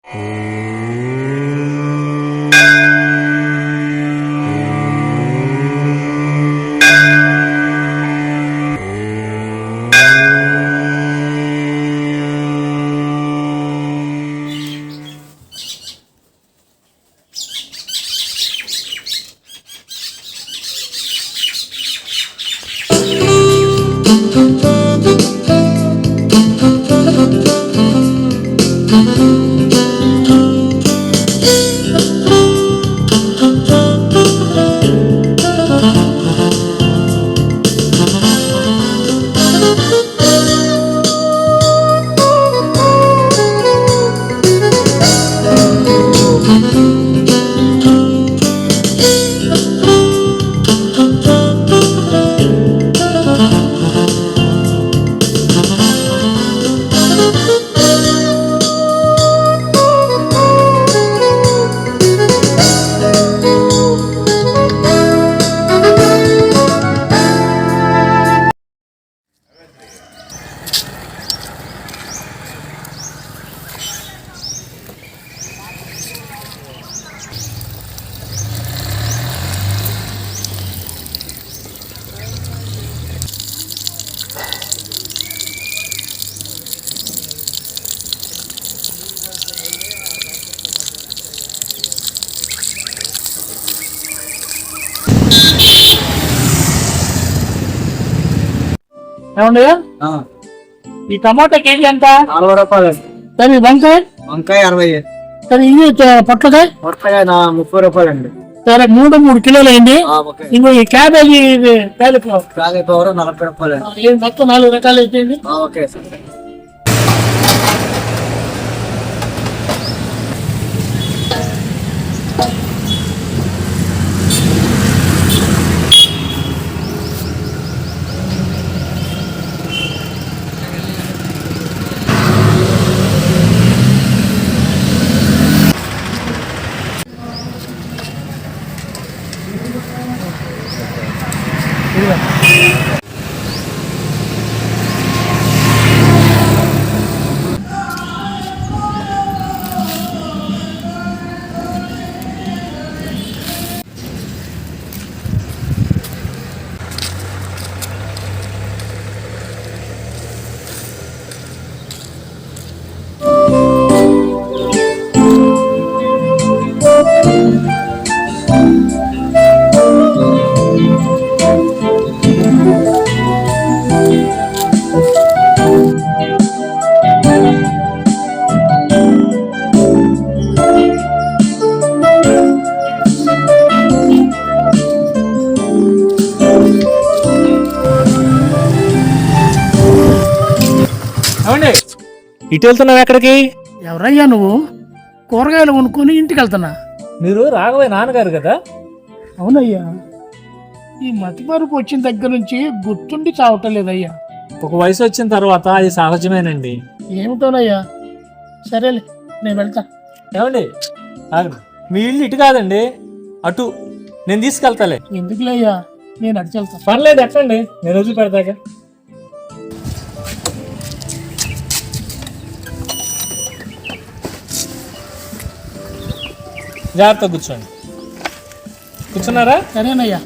ఏమండి ఈ టమాటా కేజీ ఎంత? 40 రూపాయలు. సరే వంకాయ? వంకాయ 60. సరే ఇది పొట్లకాయ? పొట్లకాయ 30 రూపాయలు అండి. సరే 3 కిలోలు అయింది. ఇంకో ఈ క్యాబేజీ క్యాలీఫ్లవర్ 40 రూపాయలు. మొత్తం 4 రకాలు అయిపోయింది. Okay sir. ఇటు వెళ్తున్నావు ఎక్కడికి? ఎవరయ్యా నువ్వు? కూరగాయలు కొనుక్కొని ఇంటికి వెళ్తున్నా. మీరు రాఘవయ్య నాన్నగారు కదా? అవునయ్యా. ఈ మతిమరుపు వచ్చిన దగ్గర నుంచి గుర్తుండి చావటం లేదయ్యా. ఒక వయసు వచ్చిన తర్వాత అది సహజమేనండి. ఏమిటోనయ్యా. సరేలే నేను వెళ్తా. ఏమండి మీ ఇల్లు ఇటు కాదండి, అటు. నేను తీసుకెళ్తాలే. ఎందుకులేయ్యా, నేను అటు వెళ్తా. పర్లేదు ఎక్కండి, నేను రోజు పెడతాగా. జాగ్రత్త కూర్చోండి. కూర్చున్నారా? సరేనయ్యా.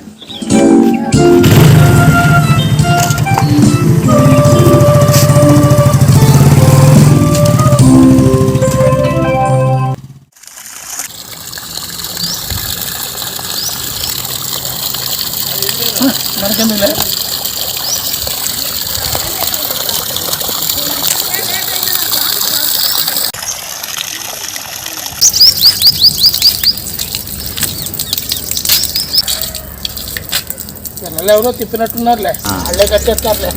మరకండిలే. పిల్లలు ఎవరో తిప్పినట్టున్నారులే, వాళ్ళే కట్టేస్తారులే.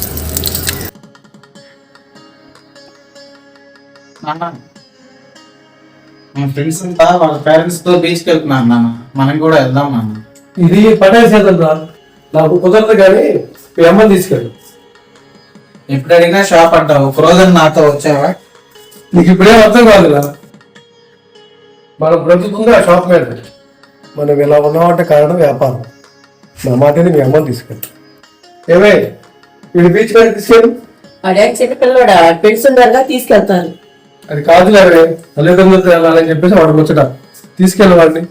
మా ఫ్రెండ్స్ అంతా వాళ్ళ పేరెంట్స్ తో బీచ్కి వెళ్తున్నారు నాన్న, మనం కూడా వెళ్దాం నాన్న. ఇది పట్టేసేద్దాం రా, నాకు కుదరదు కానీ మీ అమ్మని తీసుకెళ్ళు. ఎప్పుడు అడిగినా షాప్ అంటావు, ఒక రోజు నాతో వచ్చావా? నీకు ఇప్పుడేం అర్థం కాదురా, మనం బ్రతుకుంది ఆ షాప్ మీద. మనం ఇలా ఉన్నామంటే కారణం వ్యాపారం. నా మాటని మీ అమ్మని తీసుకెళ్ళి. ఏమే వీడు బీచ్ మీద తీసుకెళ్ళు. అడే చిన్నపిల్లడా ఫ్రెండ్స్ ఉన్నారుగా తీసుకెళ్తాను. అది కాదు గారే తల్లిదండ్రులతో వెళ్ళాలని చెప్పేసి వాడు ముచ్చట తీసుకెళ్ళి వాడిని.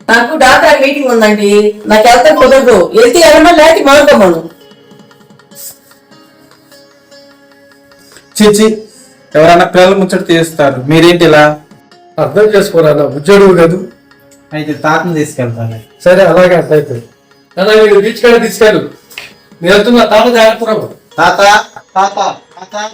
నాకు డాక్టర్ మీటింగ్ ఉందండి, నాకు వెళ్తే కుదరదు. వెళ్తే ఎవరన్నా లేకపోతే మానుకోమను. చిచ్చి, ఎవరైనా పిల్లలు ముచ్చట తీస్తారు, మీరేంటి ఇలా? అర్థం చేసుకోరా, నా ఉద్యోగం కాదు. అయితే తాతను తీసుకెళ్తాను. సరే అలాగే అర్థమైతే అలాగే బీచ్ కాడ తీసుకెళ్ళు. నేను వెళ్తున్నా, తాత జాగ్రత్త. తాత తాత తాత.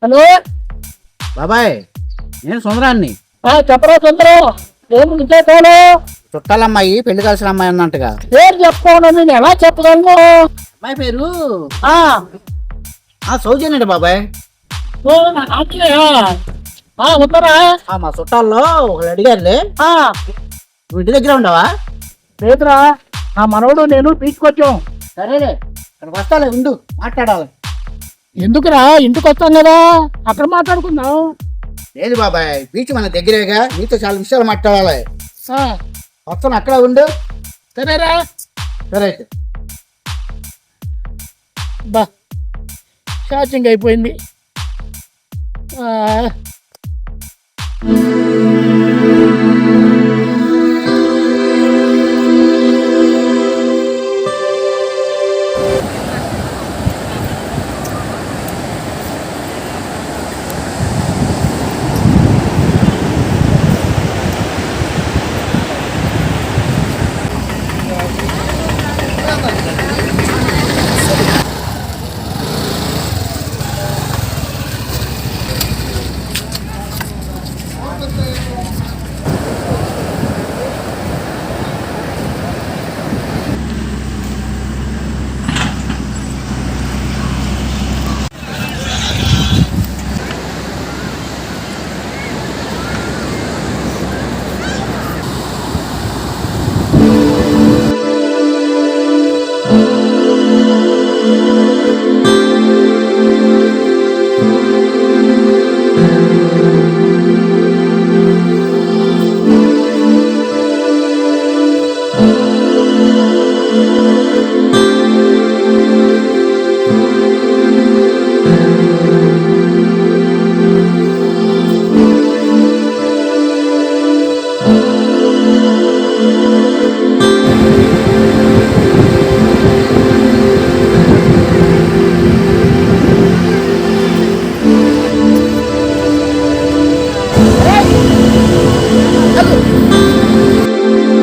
హలో బాబాయ్, నేను సుందరాన్ని. చెప్పరా సుందరం, ఏం విశేషాలు? చుట్టాలమ్మాయి పెళ్లి కలిసిన అమ్మాయి అన్నట్టుగా. పేరు చెప్పుకోను, నేను ఎలా చెప్పగలను? అమ్మాయి పేరు ఆ, సౌజన్యుడు బాబాయ్. ఓ, నాకు ఆశ్చర్యమా? ఉన్నారా? మా చుట్టాల్లో ఒకళ్ళు అడిగారులే. నువ్వు ఇంటి దగ్గర ఉండవా? లేదురా, నా మనవడు నేను తీసుకొచ్చాం. సరేలే, ఇక్కడికి వస్తాలే, ఉండు, మాట్లాడాలి. ఎందుకురా, ఇంటికి వస్తాం కదా, అక్కడ మాట్లాడుకుందాం. లేదు బాబాయ్, బీచ్ మన దగ్గరేగా, నీతో చాలా విషయాలు మాట్లాడాలి. వస్తాను, అక్కడ ఉండు. సరేరా. సరే అయితే. బా, ఛార్జింగ్ అయిపోయింది.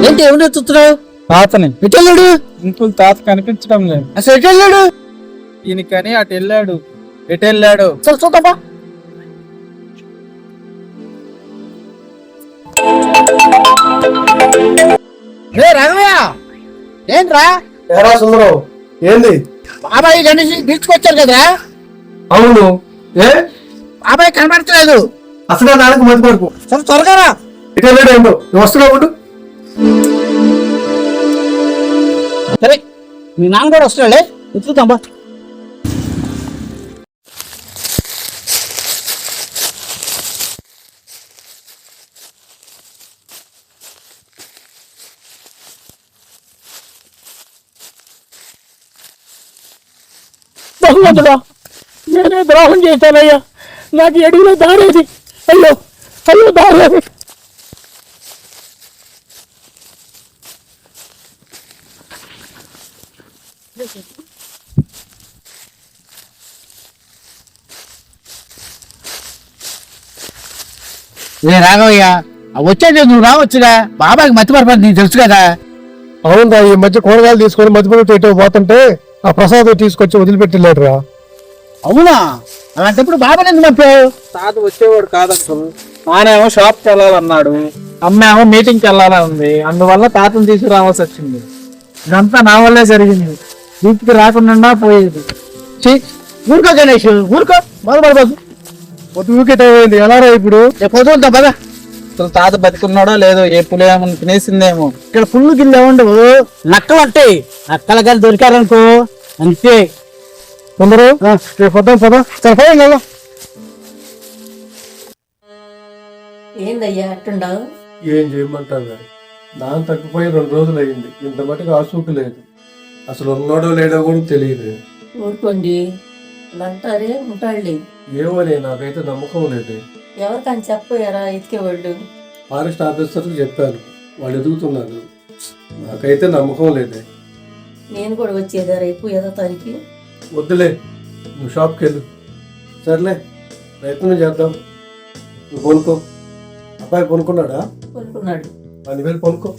ఏంటి ఎవరు చూస్తున్నావు? తాతని. ఎటెళ్ళాడు? ఇంకుల్ తాత కనిపించడం లేదు. అసలు ఎటెళ్ళాడు? ఈయనకని అటు వెళ్ళాడు. ఎటు వెళ్ళాడు? సరే చూద్దామా. రాఘవయ్య, ఏంట్రా? ఏరా సుందరం, ఏంది? బాబాయ్ గణేష్ తీసుకొచ్చారు కదా. అవును, ఏ బాబాయ్ కనబడట్లేదు. అసలు దానికి మధ్య పడుపు. సరే త్వరగా రా. ఇటు వెళ్ళాడు ఏంటో, నువ్వు వస్తున్నావు ఉండు. సరే, మీ నాన్న కూడా వస్తున్నాడే, ఎత్తుతాం బా. భగవంతుడా, నేనే ద్రోహం చేశానయ్యా, నాకు అడుగులో దారేది. అయ్యో అయ్యో, దారేది. రాఘవయ్య, వచ్చేది నువ్వు రావచ్చుగా. బాబాయ్కి మతిమరపడి నీకు తెలుసు కదా. అవునరా, ఈ మధ్య కూరగాయలు తీసుకొని మధ్యపడి ఎటో పోతుంటే ఆ ప్రసాద్ తీసుకొచ్చి వదిలిపెట్టిలేడు రా. అవునా? అలాంటప్పుడు బాబాయ్ ఎందుకు పంపావు? తాత వచ్చేవాడు కాదంటారు. నానేమో షాప్కి వెళ్ళాలన్నాడు, అమ్మేమో మీటింగ్కి వెళ్ళాలని ఉంది. అందువల్ల తాతను తీసుకురావాల్సి వచ్చింది. ఇదంతా నా వల్లే జరిగింది. దీప్తికి రాకుండా పోయేది. ఊరుకో గణేష్, ఊరుకో. బాధపడబాకు. పొద్దు వికెట్ అయిపోయింది, ఎలా రా ఇప్పుడు? పొద్దుంటాం పదా. అసలు తాత బతికున్నాడో లేదో, ఏ పులి ఏమన్నా తినేసిందేమో. ఇక్కడ ఫుల్ కింద ఉండవు, నక్కలు ఉంటాయి. నక్కల కానీ దొరికారనుకో అంతే. తొందరు రేపు పొద్దాం పదా. సరిపోయింది కదా. ఏందయ్యా అట్టుండవు? ఏం చేయమంటారు గాని నాన్న తగ్గిపోయి 2 రోజులు అయింది. ఇంత మటుకు ఆసూకు లేదు. అసలు ఉన్నాడో లేడో కూడా తెలియదు. ఊరుకోండి, ఇలా అంటారే ఉంటాళ్ళి. ఏమని నాకైతే నమ్మకం లేదు. ఎవరికని చెప్పారా ఎతికేవాళ్ళు? ఫారెస్ట్ ఆఫీసర్కి చెప్పాను, వాళ్ళు ఎదుగుతున్నారు. నాకైతే నమ్మకం లేదు. నేను కూడా వచ్చేదా రేపు ఏదో తారీఖు? వద్దులే, నువ్వు షాప్కి వెళ్ళు. సర్లే, ప్రయత్నం చేద్దాం. నువ్వు కొనుక్కో. అబ్బాయి కొనుక్కున్నాడా? కొనుక్కున్నాడు. 10,000 కొనుక్కో.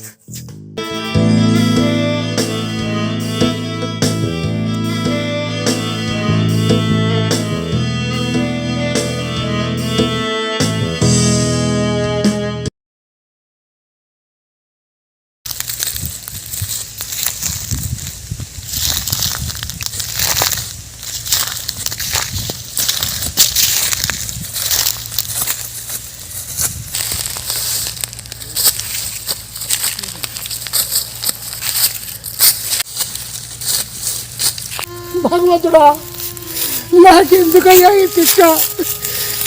భగవంతుడా, నాకెందుకయ్యా ఈ శిక్ష?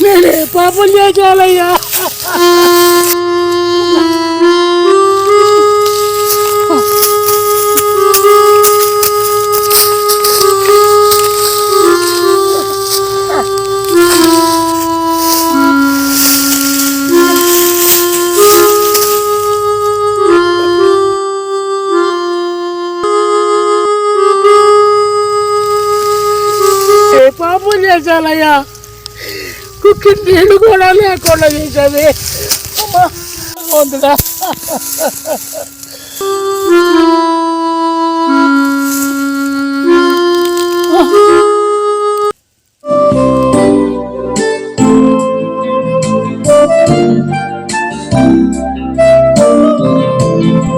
నేనే పాపం చేశానయ్యా. పాపం చేశానయ్యా. కుక్కి నీళ్ళు కూడా లేకుండా చేశావి. అమ్మా భగవంతుడా.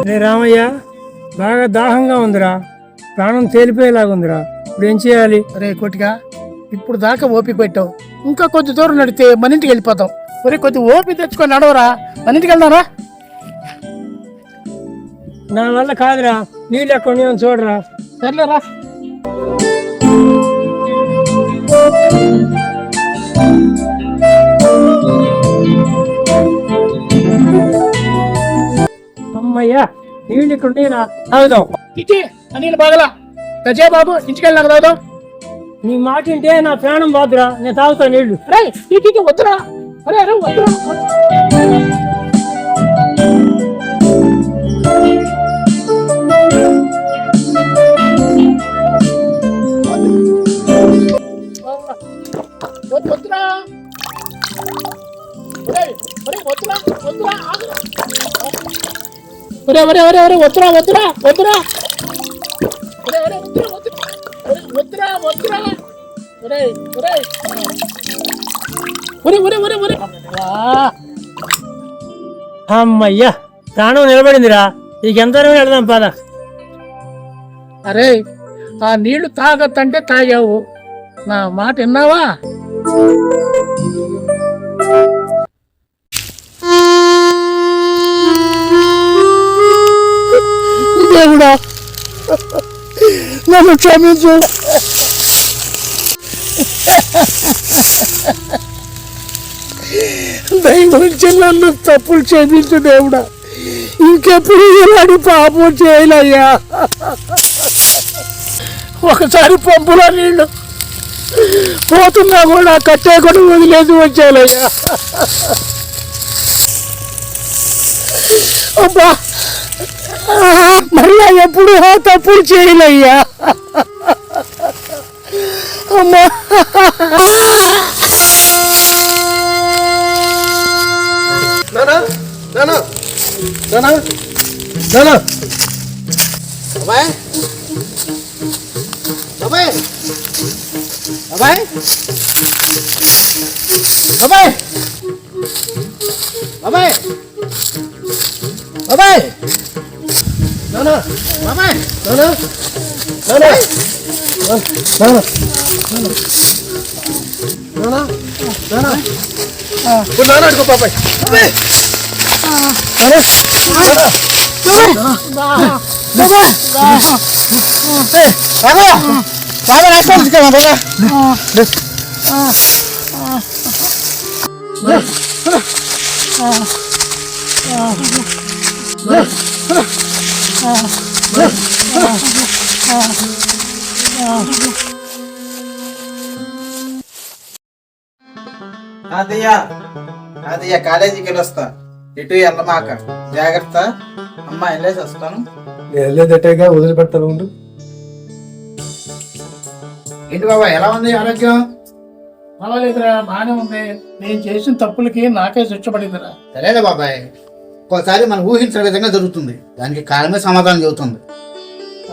రే రామయ్య, బాగా దాహంగా ఉందిరా, ప్రాణం తేలిపోయేలాగుందిరా. ఇప్పుడు ఏం చేయాలి? రే కొట్టిగా, ఇప్పుడు దాకా ఓపిక పెట్టావు. ఇంకా కొద్ది దూరం నడితే మన ఇంటికి వెళ్ళిపోతాం. ఒరే కొద్ది ఓపిక తెచ్చుకొని నడవరా, మన ఇంటికి వెళ్దారా? నా వల్ల కాదురా, నీళ్ళు ఎక్కడ ఉన్నాయో చూడరా. సర్లేరా. అమ్మయ్యా, నీళ్ళు ఇక్కడ ఉన్నాయిరా, తాగుదాం. ఇచ్చి అనిల్ బాగలా గజే బాబు, ఇంటికి వెళ్ళి నాకు తాగుదాం. నీ మాట వింటే నా ప్రాణం బాదురా, నేను తాగుతా నీళ్లు. రే ఇంటికి వద్దురా. అరే అరే వద్దురా. వద్దురా. వద్దురా వద్దురా, ఆగురా. ఒరే ఒరే ఒరే ఒరే వద్దురా వద్దురా వద్దురా. ఒరే ఒరే వద్దురా వద్దురా. ఒరే వద్దురా వద్దురా. ఒరే ఒరే ఒరే ఒరే ఒరే ఒరే. అమ్మయ్యా, ప్రాణం నిలబడిందిరా. నీకెంత వెళదాం పద. అరే ఆ నీళ్లు తాగొద్దంటే తాగావు, నా మాట విన్నావా? దేవుడా, నన్ను క్షమించు. దయచేసి నన్ను తప్పులు క్షమించు దేవుడా. ఇంకెప్పుడు ఇలాంటి పాపం చేయలయ్యా. ఒకసారి పంపులో నీళ్ళు పోతున్నా కూడా కట్టే కూడా వదిలేసి వచ్చానయ్యా. అబ్బా, మళ్ళా ఎప్పుడు తప్పులు చేయలయ్యా. అమ్మా, నానా నానా నానా నానా బాబాయ్ బాబాయ్ బాబాయ్ బాబాయ్ బాబాయ్ బాబాయ్ నానా బాబాయ్ నానా నానా నానా నానా నానా ఇప్పుడు నాన్న అడుగు పాపాయ్ బాబాయ్ రాసుకో బాబా తాతయ్య తాతయ్య కాలేజీకి వెళ్ళొస్తా ఇటు వెళ్ళమాక జాగ్రత్త అమ్మ వెళ్ళేసి వస్తాను. నేను వెళ్ళేదట్టేగా వదిలిపెడతాను ఉండు. ఏంటి బాబాయ్ ఎలా ఉంది ఆరోగ్యం? పర్వాలేదురా, బాగానే ఉంది. నేను చేసిన తప్పులకి నాకే శిక్ష పడిందిరా. సరేలే బాబాయ్, ఒక్కోసారి మనం ఊహించిన విధంగా జరుగుతుంది, దానికి కాలమే సమాధానం చెబుతుంది.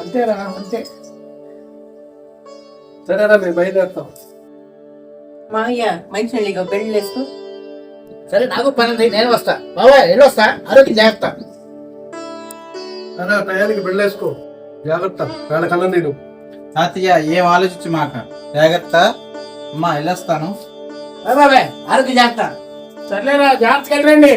అంతేరా, అంతే. సరేరా మేము బయలుదేరుతాం. మావయ్య మంచి నీళ్ళగా పెళ్లి వేసుకో. సరే నాకు పని ఉంది, నేను వస్తా. బాబాయ్ వెళ్ళొస్తా, ఆరోగ్యం జాగ్రత్త. సరే టయానికి వెళ్ళేసుకో, జాగ్రత్త. వేళ కన్నా నేను తాతయ్య ఏం ఆలోచించు మాక జాగ్రత్త అమ్మ వెళ్ళొస్తాను. బాబాయ్ ఆరోగ్యం జాగ్రత్త. సర్లేరా, జాగ్రత్తగా వెళ్ళండి.